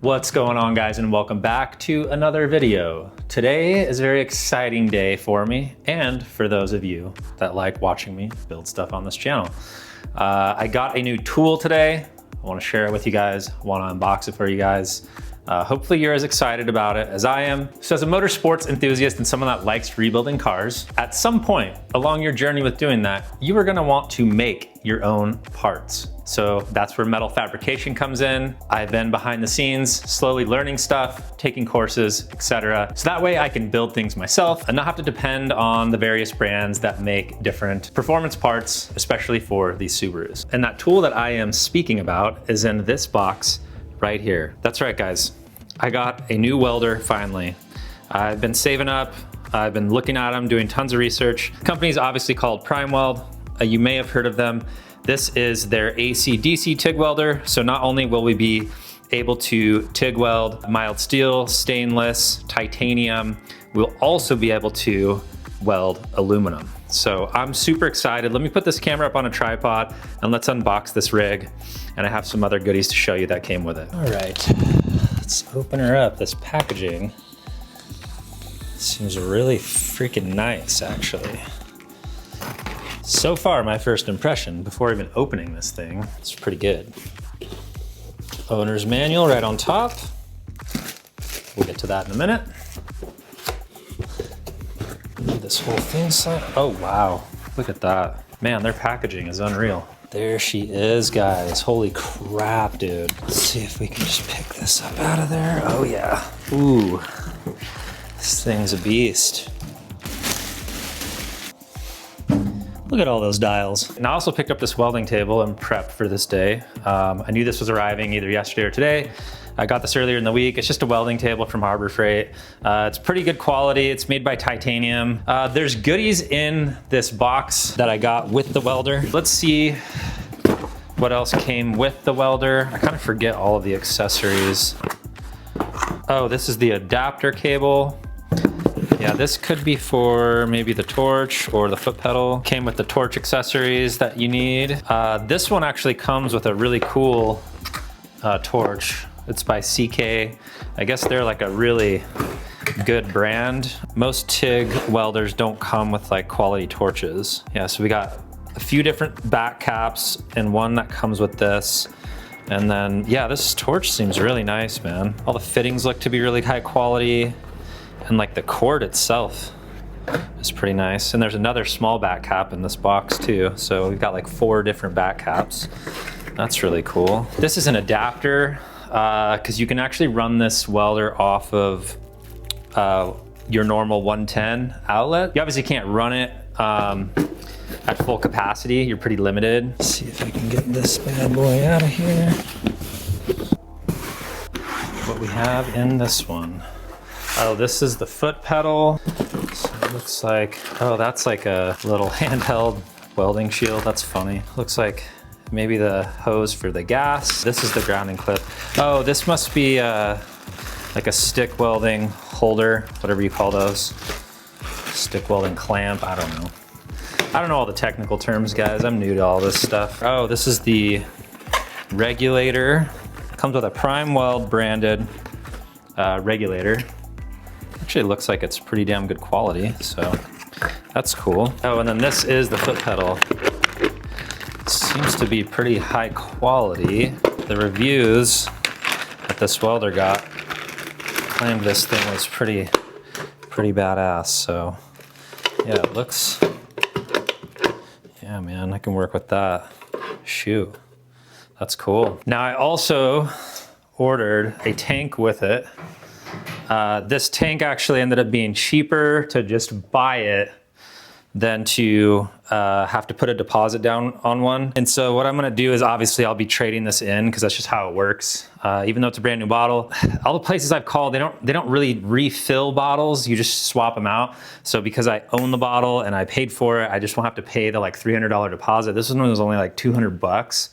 What's going on, guys, and welcome back to another video. Today is a very exciting day for me and for those of you that like watching me build stuff on this channel. I got a new tool today. I want to share it with you guys. I want to unbox it for you guys. Hopefully you're as excited about it as I am. So as a motorsports enthusiast and someone that likes rebuilding cars, at some point along your journey with doing that, you are gonna want to make your own parts. So that's where metal fabrication comes in. I've been behind the scenes, slowly learning stuff, taking courses, etc. So that way I can build things myself and not have to depend on the various brands that make different performance parts, especially for these Subarus. And that tool that I am speaking about is in this box right here. That's right, guys. I got a new welder finally. I've been saving up. I've been looking at them, doing tons of research. The company's obviously called PrimeWeld. You may have heard of them. This is their AC/DC TIG welder. So not only will we be able to TIG weld mild steel, stainless, titanium, we'll also be able to weld aluminum. So I'm super excited. Let me put this camera up on a tripod and let's unbox this rig. And I have some other goodies to show you that came with it. All right, let's open her up. This packaging seems really freaking nice, actually. So far, my first impression before even opening this thing, it's pretty good. Owner's manual right on top. We'll get to that in a minute. This whole thing, oh wow, look at that. Man, their packaging is unreal. There she is, guys. Holy crap, dude. Let's see if we can just pick this up out of there. Oh yeah, ooh, this thing's a beast. Look at all those dials. And I also picked up this welding table and prepped for this day. I knew this was arriving either yesterday or today. I got this earlier in the week. It's just a welding table from Harbor Freight. It's pretty good quality. It's made by titanium. There's goodies in this box that I got with the welder. Let's see what else came with the welder. I kind of forget all of the accessories. Oh, this is the adapter cable. Yeah, this could be for maybe the torch or the foot pedal. Came with the torch accessories that you need. This one actually comes with a really cool torch. It's by CK. I guess they're like a really good brand. Most TIG welders don't come with like quality torches. Yeah, so we got a few different back caps and one that comes with this. And then, yeah, this torch seems really nice, man. All the fittings look to be really high quality. And like the cord itself is pretty nice. And there's another small back cap in this box too. So we've got like 4 different back caps. That's really cool. This is an adapter because you can actually run this welder off of your normal 110 outlet. You obviously can't run it at full capacity. You're pretty limited. Let's see if I can get this bad boy out of here. What we have in this one. Oh, this is the foot pedal. So it looks like, oh, that's like a little handheld welding shield. That's funny. Looks like maybe the hose for the gas. This is the grounding clip. Oh, this must be like a stick welding holder, whatever you call those. Stick welding clamp, I don't know. I don't know all the technical terms, guys. I'm new to all this stuff. Oh, this is the regulator. It comes with a PrimeWeld branded regulator. Actually looks like it's pretty damn good quality, so that's cool. Oh, and then this is the foot pedal. It seems to be pretty high quality. The reviews that this welder got claimed this thing was pretty badass, so yeah, it looks, yeah, man, I can work with that. Shoot, that's cool. Now I also ordered a tank with it. This tank actually ended up being cheaper to just buy it than to have to put a deposit down on one. And so what I'm gonna do is obviously I'll be trading this in because that's just how it works. Even though it's a brand new bottle, all the places I've called, they don't really refill bottles. You just swap them out. So because I own the bottle and I paid for it, I just won't have to pay the like $300 deposit. This one was only like 200 bucks.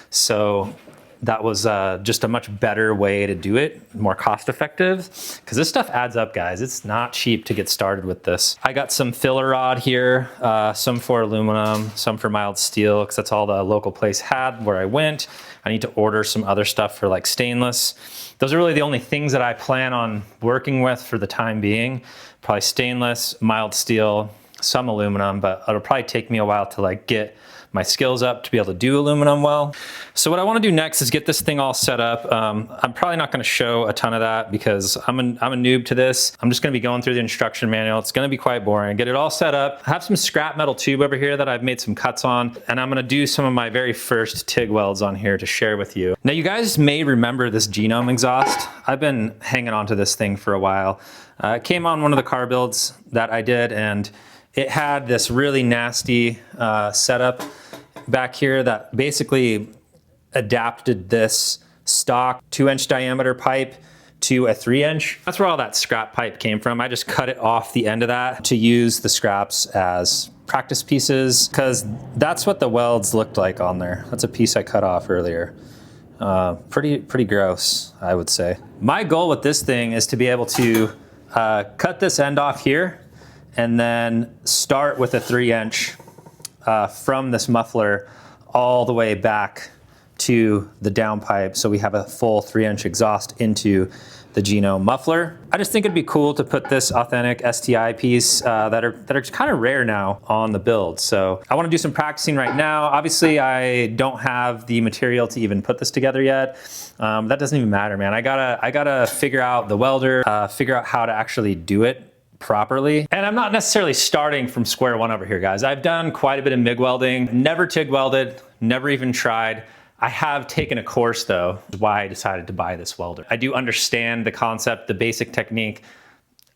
So that was just a much better way to do it, more cost effective, because this stuff adds up, guys. It's not cheap to get started with this. I got some filler rod here, some for aluminum, some for mild steel, because that's all the local place had where I went. I need to order some other stuff for like stainless. Those are really the only things that I plan on working with for the time being. Probably stainless, mild steel, some aluminum, but it'll probably take me a while to like get my skills up to be able to do aluminum well. So what I want to do next is get this thing all set up. I'm probably not going to show a ton of that because I'm a noob to this. I'm just going to be going through the instruction manual. It's going to be quite boring. Get it all set up. I have some scrap metal tube over here that I've made some cuts on, and I'm going to do some of my very first TIG welds on here to share with you. Now you guys may remember this Genome exhaust. I've been hanging on to this thing for a while. It came on one of the car builds that I did, and it had this really nasty setup back here that basically adapted this stock 2-inch diameter pipe to a 3-inch. That's where all that scrap pipe came from. I just cut it off the end of that to use the scraps as practice pieces, because that's what the welds looked like on there. That's a piece I cut off earlier. Pretty gross, I would say. My goal with this thing is to be able to cut this end off here and then start with a 3-inch from this muffler all the way back to the downpipe, so we have a full 3-inch exhaust into the Genome muffler. I just think it'd be cool to put this authentic STI piece that are kind of rare now on the build. So I want to do some practicing right now. Obviously, I don't have the material to even put this together yet. That doesn't even matter, man. I gotta figure out the welder, figure out how to actually do it properly. And I'm not necessarily starting from square one over here, guys. I've done quite a bit of MIG welding, never TIG welded, never even tried. I have taken a course though, why I decided to buy this welder. I do understand the concept, the basic technique.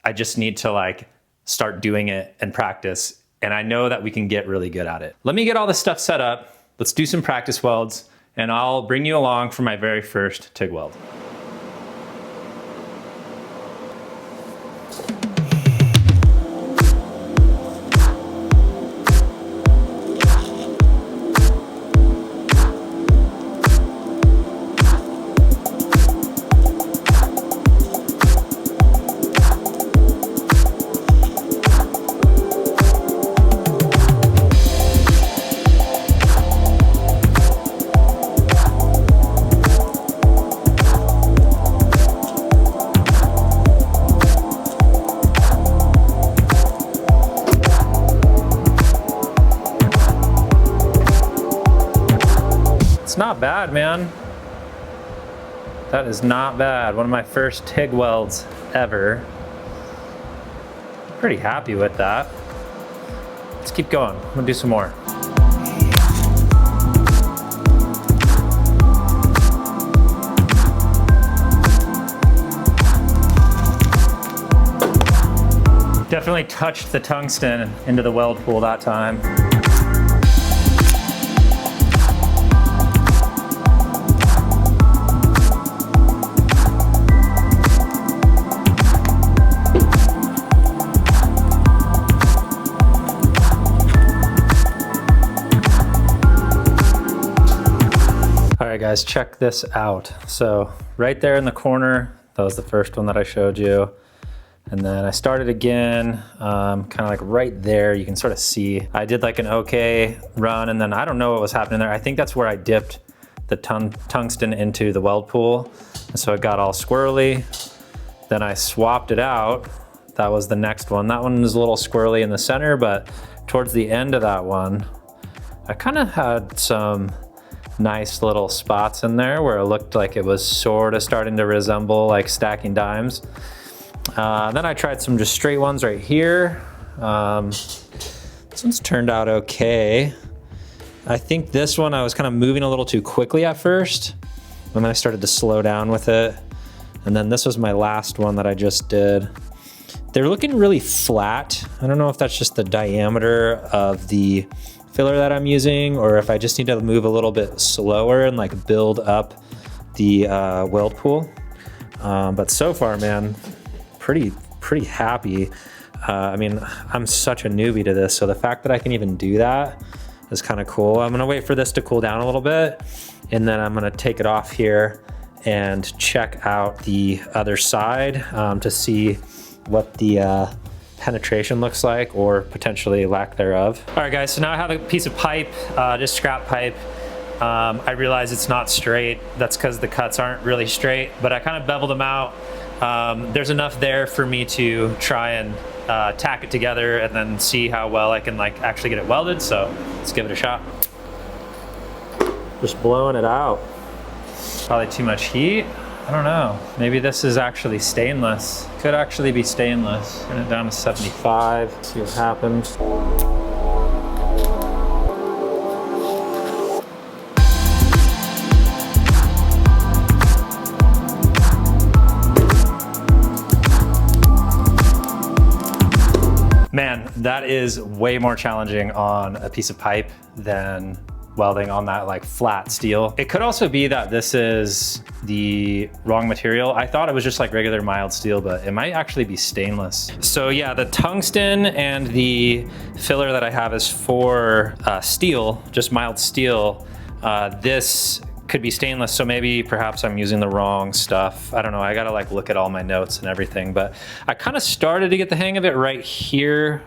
I just need to like start doing it and practice. And I know that we can get really good at it. Let me get all this stuff set up. Let's do some practice welds, and I'll bring you along for my very first TIG weld. Not bad, man. That is not bad. One of my first TIG welds ever. Pretty happy with that. Let's keep going. I'm gonna do some more. Definitely touched the tungsten into the weld pool that time. Guys, check this out. So right there in the corner, that was the first one that I showed you. And then I started again, kind of like right there. You can sort of see, I did like an okay run, and then I don't know what was happening there. I think that's where I dipped the tungsten into the weld pool. And so it got all squirrely. Then I swapped it out. That was the next one. That one was a little squirrely in the center, but towards the end of that one, I kind of had some nice little spots in there where it looked like it was sort of starting to resemble like stacking dimes. Then I tried some just straight ones right here. This one's turned out okay. I think this one I was kind of moving a little too quickly at first, and then I started to slow down with it. And then this was my last one that I just did. They're looking really flat. I don't know if that's just the diameter of the filler that I'm using, or if I just need to move a little bit slower and like build up the weld pool. But so far, man, pretty happy. I mean, I'm such a newbie to this, so the fact that I can even do that is kind of cool. I'm gonna wait for this to cool down a little bit, and then I'm gonna take it off here and check out the other side to see what the penetration looks like, or potentially lack thereof. All right guys, so now I have a piece of pipe, just scrap pipe. I realize it's not straight. That's because the cuts aren't really straight, but I kind of beveled them out. There's enough there for me to try and tack it together and then see how well I can like actually get it welded. So let's give it a shot. Just blowing it out. Probably too much heat. I don't know. Maybe this is actually stainless. Could actually be stainless. Turn it down to 75, see what happens. Man, that is way more challenging on a piece of pipe than welding on that like flat steel. It could also be that this is the wrong material. I thought it was just like regular mild steel, but it might actually be stainless. So yeah, the tungsten and the filler that I have is for steel, just mild steel. This could be stainless, so maybe perhaps I'm using the wrong stuff. I don't know, I gotta like look at all my notes and everything, but I kind of started to get the hang of it right here.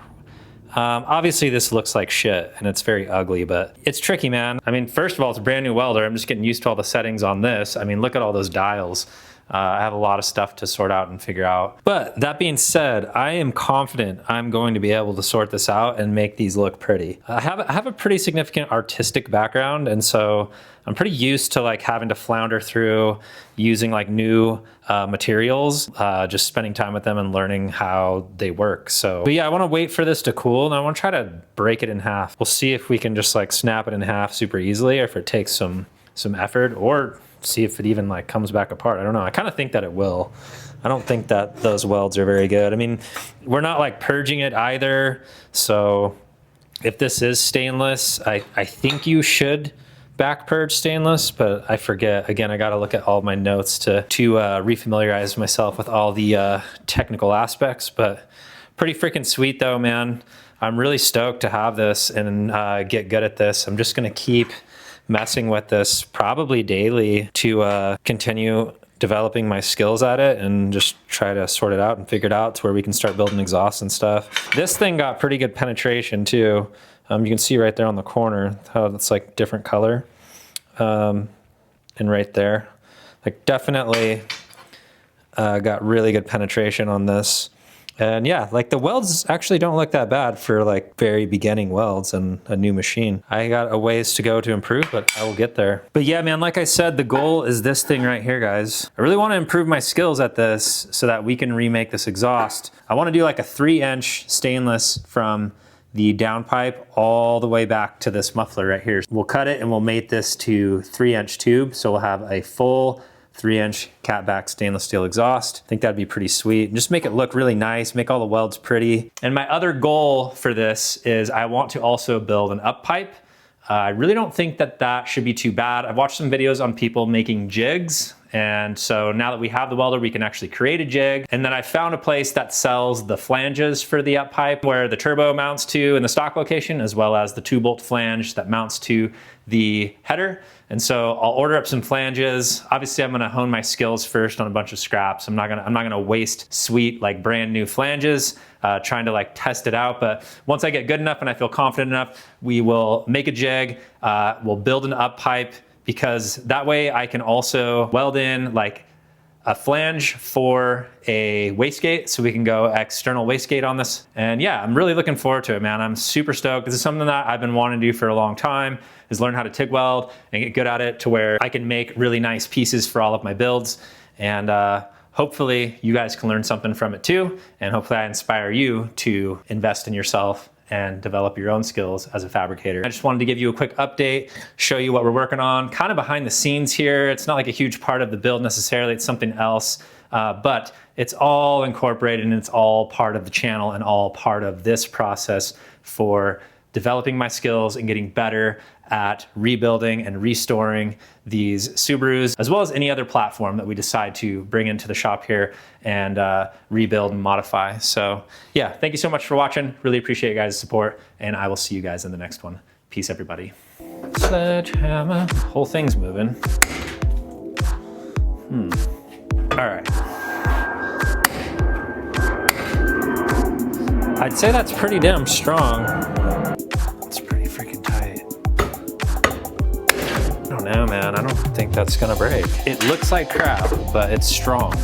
Obviously this looks like shit and it's very ugly, but it's tricky, man. I mean, first of all, it's a brand new welder. I'm just getting used to all the settings on this. I mean, look at all those dials. I have a lot of stuff to sort out and figure out. But that being said, I am confident I'm going to be able to sort this out and make these look pretty. I have a pretty significant artistic background, and so I'm pretty used to like having to flounder through using like new materials, just spending time with them and learning how they work. So, but yeah, I want to wait for this to cool and I want to try to break it in half. We'll see if we can just like snap it in half super easily, or if it takes some effort, or see if it even like comes back apart. I don't know. I kind of think that it will. I don't think that those welds are very good. I mean, we're not like purging it either. So if this is stainless, I think you should back purge stainless, but I forget. Again, I got to look at all my notes to refamiliarize myself with all the technical aspects, but pretty freaking sweet though, man. I'm really stoked to have this and get good at this. I'm just going to keep messing with this probably daily to continue developing my skills at it and just try to sort it out and figure it out to where we can start building exhausts and stuff. This thing got pretty good penetration too. You can see right there on the corner how it's like different color. And right there, like definitely got really good penetration on this. And yeah, like the welds actually don't look that bad for like very beginning welds and a new machine. I got a ways to go to improve, but I will get there. But yeah, man, like I said, the goal is this thing right here, guys. I really want to improve my skills at this so that we can remake this exhaust. I want to do like a 3-inch stainless from the downpipe all the way back to this muffler right here. We'll cut it and we'll mate this to 3-inch tube. So we'll have a full 3-inch catback stainless steel exhaust. I think that'd be pretty sweet. Just make it look really nice, make all the welds pretty. And my other goal for this is I want to also build an up pipe. I really don't think that that should be too bad. I've watched some videos on people making jigs. And so now that we have the welder, we can actually create a jig. And then I found a place that sells the flanges for the up pipe where the turbo mounts to in the stock location, as well as the 2-bolt flange that mounts to the header. And so I'll order up some flanges. Obviously I'm gonna hone my skills first on a bunch of scraps. I'm not gonna waste sweet, like brand new flanges, trying to like test it out. But once I get good enough and I feel confident enough, we will make a jig, we'll build an up pipe, because that way I can also weld in like a flange for a wastegate, so we can go external wastegate on this. And yeah, I'm really looking forward to it, man. I'm super stoked. This is something that I've been wanting to do for a long time, is learn how to TIG weld and get good at it to where I can make really nice pieces for all of my builds. And hopefully you guys can learn something from it too. And hopefully I inspire you to invest in yourself and develop your own skills as a fabricator. I just wanted to give you a quick update, show you what we're working on, kind of behind the scenes here. It's not like a huge part of the build necessarily, it's something else, but it's all incorporated and it's all part of the channel and all part of this process for developing my skills and getting better at rebuilding and restoring these Subarus, as well as any other platform that we decide to bring into the shop here and rebuild and modify. So yeah, thank you so much for watching. Really appreciate you guys' support, and I will see you guys in the next one. Peace, everybody. Sledgehammer. Whole thing's moving. All right. I'd say that's pretty damn strong. It's pretty freaking tight. I don't know, man. I don't think that's gonna break. It looks like crap, but it's strong.